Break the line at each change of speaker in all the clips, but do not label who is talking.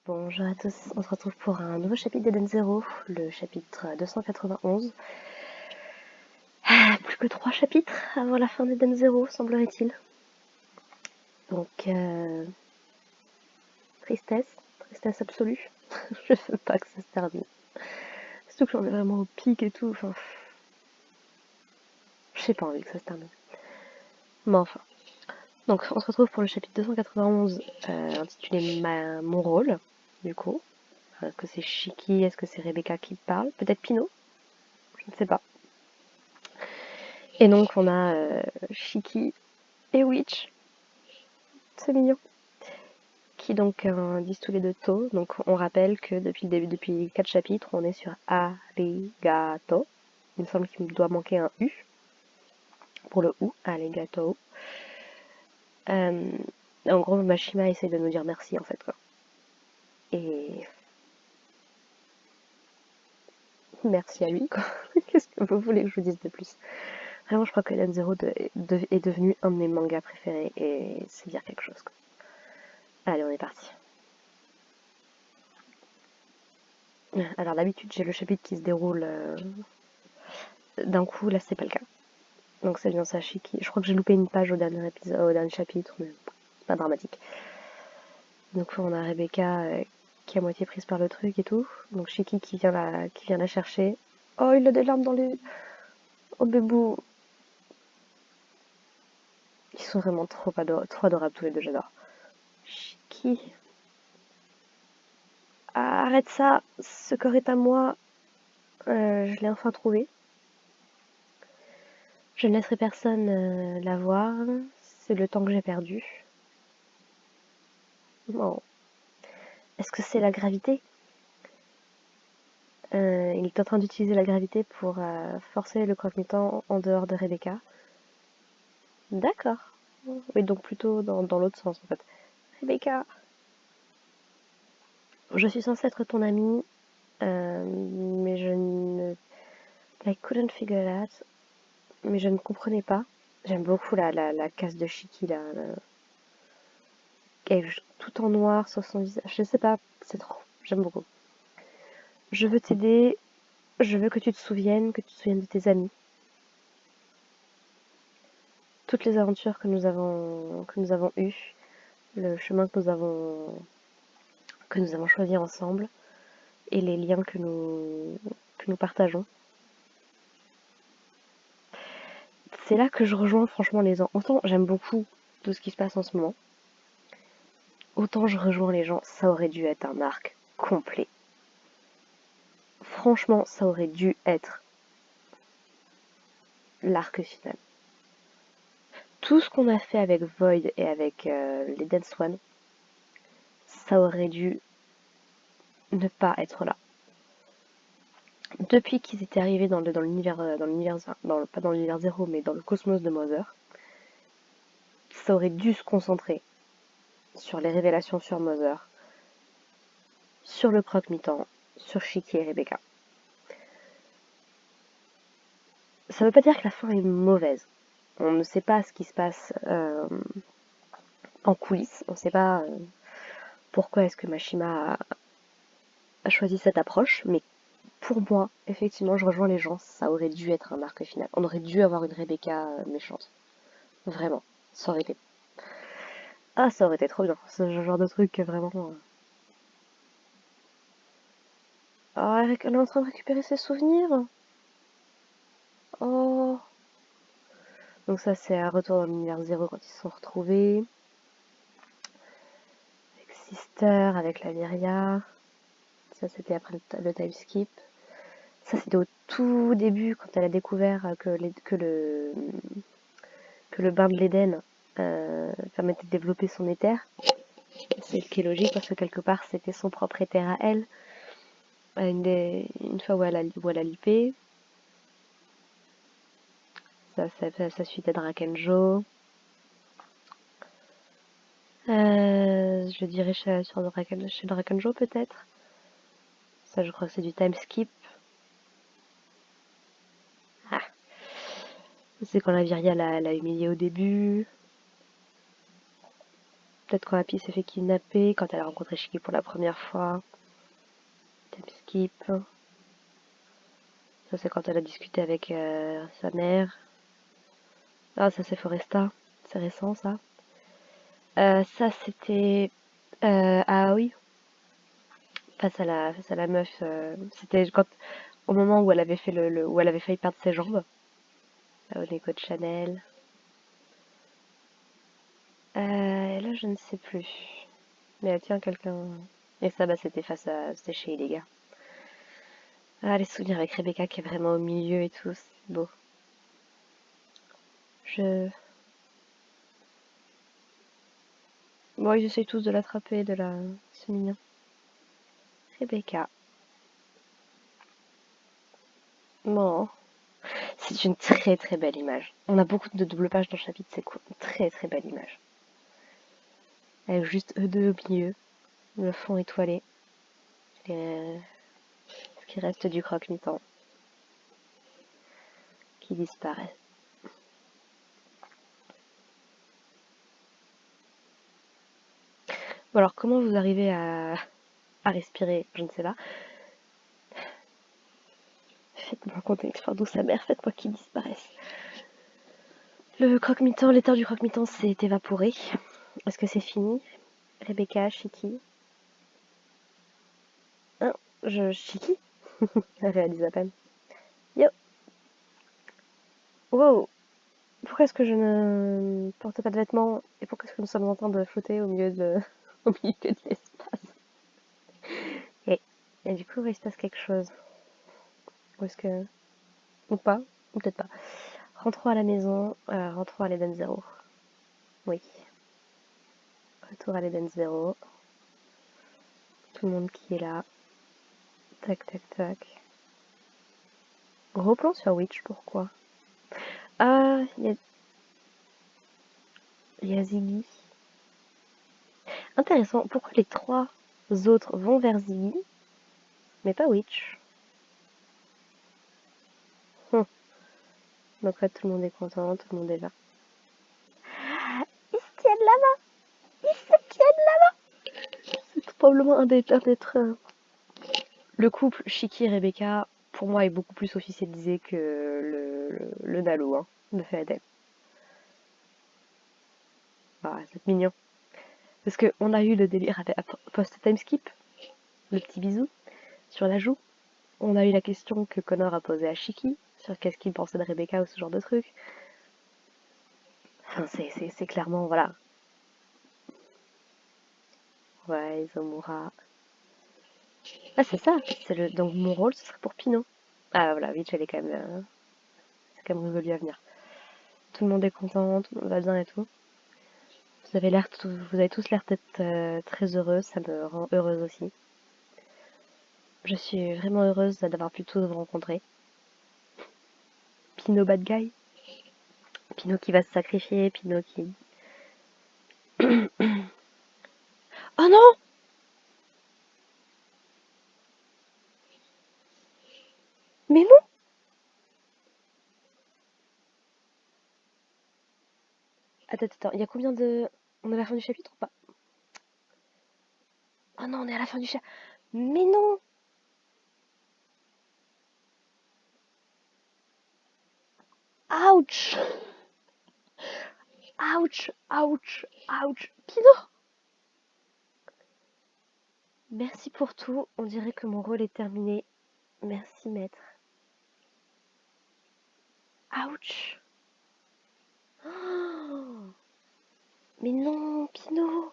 Bonjour à tous, on se retrouve pour un nouveau chapitre d'Eden Zero, le chapitre 291. Plus que 3 chapitres avant la fin d'Eden Zero, semblerait-il. Donc, tristesse absolue. Je veux pas que ça se termine. Surtout que j'en ai vraiment au pic et tout, enfin... J'ai pas envie que ça se termine. Mais enfin. Donc, on se retrouve pour le chapitre 291, intitulé Mon rôle, du coup. Est-ce que c'est Shiki, est-ce que c'est Rebecca qui parle? Peut-être Pino? Je ne sais pas. Et donc on a Shiki et Witch, c'est mignon, qui donc disent tous les deux to. Donc on rappelle que depuis le début, depuis 4 chapitres, on est sur arigato. Il me semble qu'il me doit manquer un U pour le ou, arigato. En gros, Mashima essaie de nous dire merci en fait quoi. Et merci à lui quoi. Qu'est-ce que vous voulez que je vous dise de plus? Vraiment, je crois que Eden Zero est devenu un de mes mangas préférés et c'est dire quelque chose quoi. Allez, on est parti. Alors d'habitude j'ai le chapitre qui se déroule d'un coup, là c'est pas le cas. Donc c'est bien ça, Shiki. Je crois que j'ai loupé une page au dernier épisode, au dernier chapitre, mais pas dramatique. Donc on a Rebecca qui est à moitié prise par le truc et tout. Donc Shiki qui vient la chercher. Oh, il a des larmes dans les... Oh bébou. Ils sont vraiment trop adorables tous les deux, j'adore. Shiki. Ah, arrête ça, ce corps est à moi. Je l'ai enfin trouvé. Je ne laisserai personne la voir. C'est le temps que j'ai perdu. Oh. Est-ce que c'est la gravité? Il est en train d'utiliser la gravité pour forcer le croque-mitaine en dehors de Rebecca. D'accord. Oui, donc plutôt dans l'autre sens en fait. Rebecca, je suis censée être ton amie, mais je ne... I couldn't figure it out. Mais je ne comprenais pas. J'aime beaucoup la casse de Shiki là. Tout en noir sur son visage. Je sais pas, c'est trop. J'aime beaucoup. Je veux t'aider. Je veux que tu te souviennes de tes amis. Toutes les aventures que nous avons eues, le chemin que nous avons choisi ensemble et les liens que nous partageons. C'est là que je rejoins franchement les gens. Autant j'aime beaucoup tout ce qui se passe en ce moment, autant je rejoins les gens, ça aurait dû être un arc complet. Franchement, ça aurait dû être l'arc final. Tout ce qu'on a fait avec Void et avec les Dead Swan, ça aurait dû ne pas être là. Depuis qu'ils étaient arrivés dans l'univers, pas dans l'univers zéro, mais dans le cosmos de Mother, ça aurait dû se concentrer sur les révélations sur Mother, sur le croque-mitaine, sur Shiki et Rebecca. Ça veut pas dire que la fin est mauvaise. On ne sait pas ce qui se passe en coulisses. On ne sait pas pourquoi est-ce que Mashima a choisi cette approche, mais pour moi, effectivement, je rejoins les gens, ça aurait dû être un arc final. On aurait dû avoir une Rebecca méchante. Vraiment. Ça aurait été... Ah, ça aurait été trop bien. Ce genre de truc, vraiment... Oh, elle est en train de récupérer ses souvenirs. Oh. Donc ça, c'est un retour dans l'univers zéro quand ils se sont retrouvés. Avec Sister, avec la Lyria. Ça, c'était après le time skip. Ça, c'était au tout début, quand elle a découvert que le bain de l'Éden permettait de développer son éther. C'est ce qui est logique, parce que quelque part, c'était son propre éther à elle. Une fois où elle a lipé. Ça suite à Drakenjo. Je dirais chez Drakenjo peut-être. Ça, je crois que c'est du time skip. Ah. C'est quand la Viria l'a humiliée au début. Peut-être quand Happy s'est fait kidnapper, quand elle a rencontré Shiki pour la première fois. Time skip. Ça c'est quand elle a discuté avec sa mère. Ah ça c'est Foresta. C'est récent ça. Ça c'était ah oui, face à la meuf. C'était quand au moment où elle avait fait où elle avait failli perdre ses jambes. Au Neko de Chanel. Là je ne sais plus. Mais elle tient quelqu'un. Et ça bah c'était c'était chez les gars. Ah les souvenirs avec Rebecca qui est vraiment au milieu et tout, c'est beau. Je Bon ils essayent tous de l'attraper, de la. C'est mignon. Rebecca. Bon. C'est une très très belle image. On a beaucoup de double pages dans le chapitre, c'est cool. Une très très belle image. Avec juste eux deux au milieu, le fond étoilé. Et ce qui reste du croque-mitant qui disparaît. Bon alors comment vous arrivez à respirer? Je ne sais pas. Faites-moi compter l'expert d'où sa mère, faites-moi qu'il disparaisse. Le croque-mitant, l'état du croque-mitant s'est évaporé. Est-ce que c'est fini? Rebecca, Shiki. Hein? Shiki? Elle réalise à peine. Yo! Wow! Pourquoi est-ce que je ne porte pas de vêtements et pourquoi est-ce que nous sommes en train de flotter au milieu au milieu de l'espace? Et, et du coup, il se passe quelque chose. Ou est-ce que... Ou pas? Ou peut-être pas. Rentrons à la maison. Rentrons à l'Eden Zero. Oui. Retour à l'Eden Zero. Tout le monde qui est là. Tac, tac, tac. Gros plan sur Witch, pourquoi? Ah, il y a Ziggy. Intéressant. Pourquoi les trois autres vont vers Ziggy, mais pas Witch? Hum. Donc là, tout le monde est content, tout le monde est là. Ils se tiennent là-bas! Ils se tiennent là-bas! C'est probablement un d'être... Le couple Shiki-Rebecca, pour moi, est beaucoup plus officialisé que le Nalo, hein, de Faedel. Ah, c'est mignon. Parce qu'on a eu le délire avec post-timeskip, le petit bisou, sur la joue. On a eu la question que Connor a posée à Shiki, sur qu'est-ce qu'il pensait de Rebecca ou ce genre de truc. Enfin, c'est clairement, voilà. Ouais, Izomura. Ah, c'est ça. Donc mon rôle, ce serait pour Pino. Ah, voilà, Vitch, elle est quand même... c'est quand même résolu à venir. Tout le monde est content, tout le monde va bien et tout. Vous avez tous l'air d'être très heureux, ça me rend heureuse aussi. Je suis vraiment heureuse d'avoir pu tous vous rencontrer. Pino bad guy, Pino qui va se sacrifier, Pino qui... Oh non! Mais non! Attends, il y a combien de... On est à la fin du chapitre ou pas? Oh non, on est à la fin du chapitre. Mais non! Ouch! Ouch! Ouch! Ouch! Pino! Merci pour tout. On dirait que mon rôle est terminé. Merci, maître. Ouch! Oh, mais non, Pino!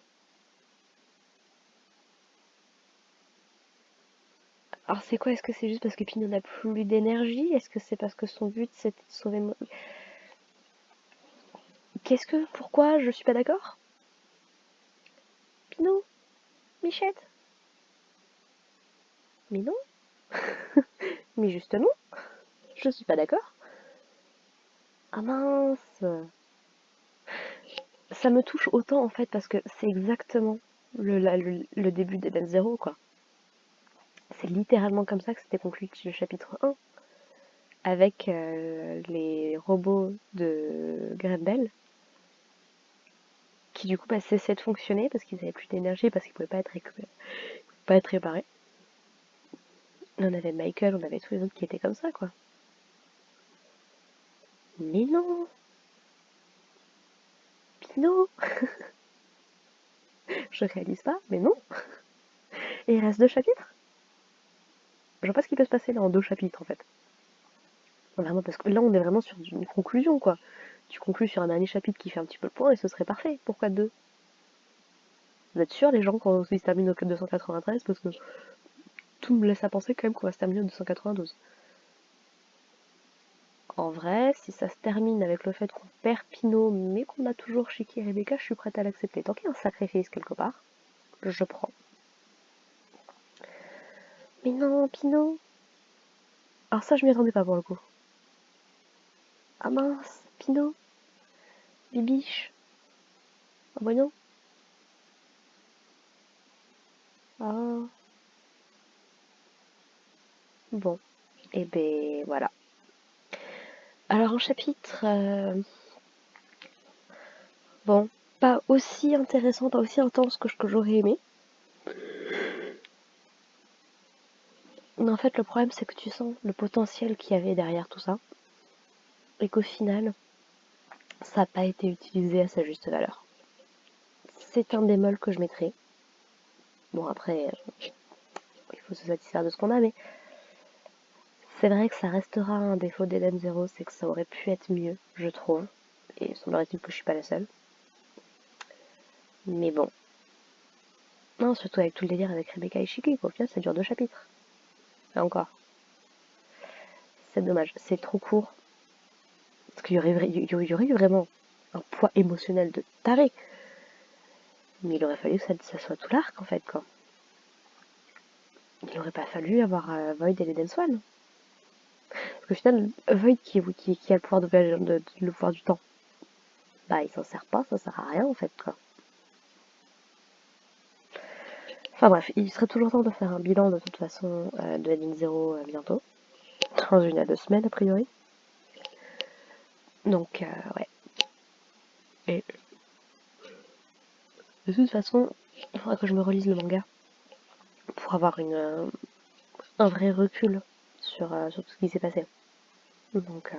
Alors c'est quoi? Est-ce que c'est juste parce que Pino n'a plus d'énergie? Est-ce que c'est parce que son but c'était de sauver... Qu'est-ce que... Pourquoi je suis pas d'accord? Pino? Michette? Mais non? Mais juste non? Je suis pas d'accord. Ah mince! Ça me touche autant en fait parce que c'est exactement le début d'Eden Zero quoi. C'est littéralement comme ça que c'était conclu le chapitre 1 avec les robots de Grendel. qui du coup bah, cessaient de fonctionner parce qu'ils avaient plus d'énergie, parce qu'ils pouvaient pas être pas être réparés. On avait Michael, on avait tous les autres qui étaient comme ça, quoi. Mais non, Pinot, je réalise pas, mais non. Et il reste 2 chapitres. Je vois pas ce qui peut se passer là en 2 chapitres, en fait. Vraiment, parce que là, on est vraiment sur une conclusion, quoi. Tu conclus sur un dernier chapitre qui fait un petit peu le point et ce serait parfait. Pourquoi 2? Vous êtes sûrs, les gens, quand ils se terminent au 293? Parce que tout me laisse à penser quand même qu'on va se terminer au 292. En vrai, si ça se termine avec le fait qu'on perd Pinot, mais qu'on a toujours Shiki et Rebecca, je suis prête à l'accepter. Tant qu'il y a un sacrifice quelque part, je prends. Mais non, Pinot. Alors ça, je m'y attendais pas pour le coup. Ah mince, Pinot, Bibiche, ah voyons. Ah, bon. Et ben voilà. Alors un chapitre, bon, pas aussi intéressant, pas aussi intense que j'aurais aimé. Mais en fait, le problème, c'est que tu sens le potentiel qu'il y avait derrière tout ça. Et qu'au final, ça n'a pas été utilisé à sa juste valeur. C'est un bémol que je mettrai. Bon, après, il faut se satisfaire de ce qu'on a, mais c'est vrai que ça restera un défaut d'Eden Zero, c'est que ça aurait pu être mieux, je trouve. Et il semblerait-il que je suis pas la seule. Mais bon. Non, surtout avec tout le délire avec Rebecca et Shiki, quoi. Au final, ça dure 2 chapitres. Et encore. C'est dommage. C'est trop court. Parce qu'il y aurait eu vraiment un poids émotionnel de taré. Mais il aurait fallu que ça soit tout l'arc, en fait, quoi. Il n'aurait pas fallu avoir Void et l'Eden Swan. Parce qu'au final, Void qui a le pouvoir le pouvoir du temps, bah il s'en sert pas, ça sert à rien en fait quoi. Enfin bref, il serait toujours temps de faire un bilan de toute façon de Eden Zero bientôt. Dans 1 à 2 semaines a priori. Donc ouais. Et de toute façon, il faudra que je me relise le manga pour avoir un vrai recul sur tout ce qui s'est passé. Donc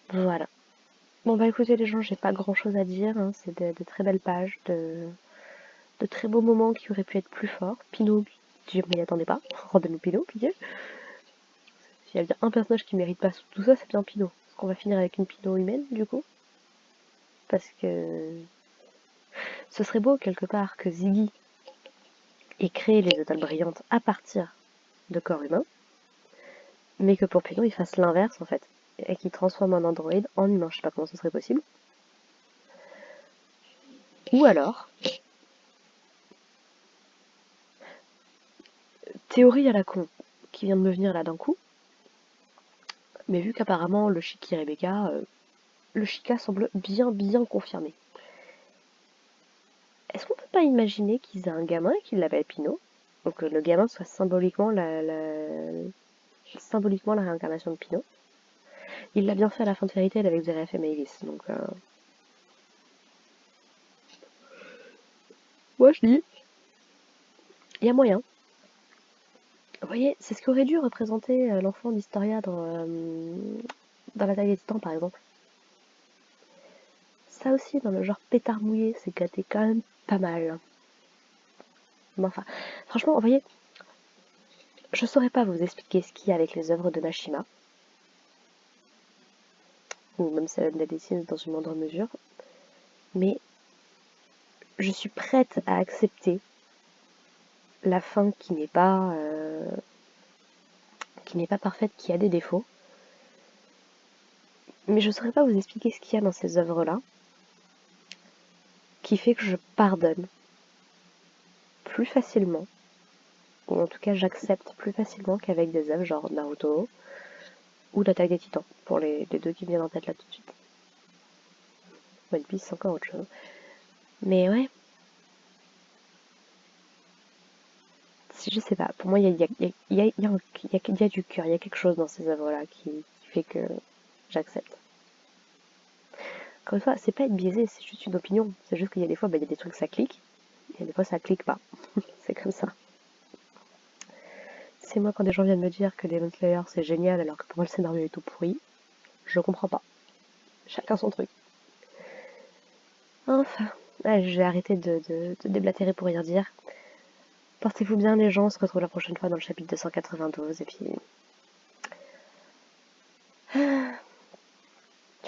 voilà. Bon bah écoutez les gens, j'ai pas grand chose à dire, hein. C'est de très belles pages, de très beaux moments qui auraient pu être plus forts. Pinot, je m'y attendais pas. Rendez-nous Pinot, pitié. S'il y a bien un personnage qui mérite pas tout ça, c'est bien Pinot. Est-ce qu'on va finir avec une Pinot humaine, du coup? Parce que ce serait beau, quelque part, que Ziggy ait créé les étoiles brillantes à partir de corps humains, mais que pour Pinot, il fasse l'inverse, en fait. Et qu'il transforme un androïde en humain. Je sais pas comment ce serait possible. Ou alors, théorie à la con, qui vient de me venir là d'un coup, mais vu qu'apparemment le Shiki Rebecca, le Shika semble bien confirmé. Est-ce qu'on peut pas imaginer qu'ils aient un gamin et qu'ils l'appellent Pinot? Donc que le gamin soit symboliquement la réincarnation de Pinot. Il l'a bien fait à la fin de Fairy Tail avec Zeref et Mavis, donc moi je dis, il y a moyen. Vous voyez, c'est ce qu'aurait dû représenter l'enfant d'Historia dans l'attaque des Titans par exemple. Ça aussi, dans le genre pétard mouillé, c'est gâté quand même pas mal. Mais enfin, franchement, vous voyez, je saurais pas vous expliquer ce qu'il y a avec les œuvres de Mashima, ou même celles de dessine dans une moindre mesure, mais je suis prête à accepter la fin qui n'est pas parfaite, qui a des défauts, mais je ne saurais pas vous expliquer ce qu'il y a dans ces œuvres-là qui fait que je pardonne plus facilement, ou en tout cas j'accepte plus facilement qu'avec des œuvres genre Naruto ou l'Attaque des Titans, pour les deux qui me viennent en tête là tout de suite. One Piece c'est encore autre chose. Mais ouais, je sais pas, pour moi il y a du cœur, il y a quelque chose dans ces œuvres-là qui fait que j'accepte. Encore une fois, c'est pas être biaisé, c'est juste une opinion. C'est juste qu'il y a des fois, il y a des trucs ça clique, et des fois ça clique pas. C'est comme ça. C'est moi quand des gens viennent me dire que Demon Slayer c'est génial alors que pour moi le scénario est tout pourri, je comprends pas. Chacun son truc. Enfin, allez, je vais arrêter de déblatérer pour rien dire. Portez-vous bien les gens, on se retrouve la prochaine fois dans le chapitre 292 et puis...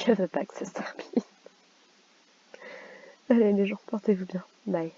Je veux pas que ça se termine. Allez les gens, portez-vous bien. Bye.